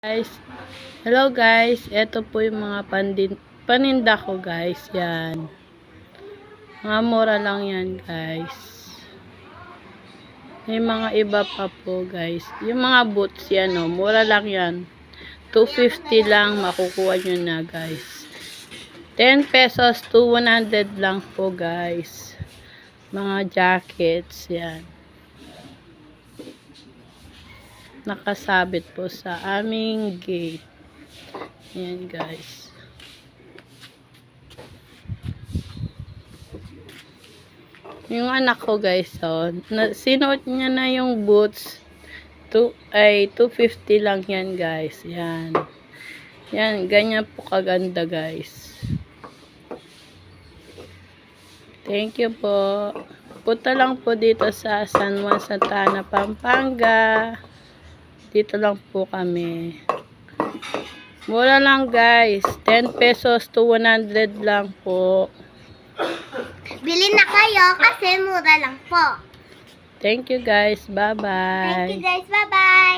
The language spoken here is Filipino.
Guys, hello guys, ito po yung mga paninda ko guys, yan, mga mura lang yan guys, may mga iba pa po guys, yung mga boots yan o, mura lang yan, 250 lang makukuha nyo na guys, 10 pesos to 100 lang po guys, mga jackets yan, nakasabit po sa aming gate. Ayan guys. Yung anak ko guys, oh, sinuot niya na yung boots. 250 lang yan guys. Yan. Yan, ganyan po kaganda guys. Thank you po. Punta lang po dito sa San Juan, Santa Ana, Pampanga. Dito lang po kami. Mura lang guys. 10 pesos to 100 lang po. Bili na kayo kasi mura lang po. Thank you guys. Bye-bye. Thank you guys. Bye-bye.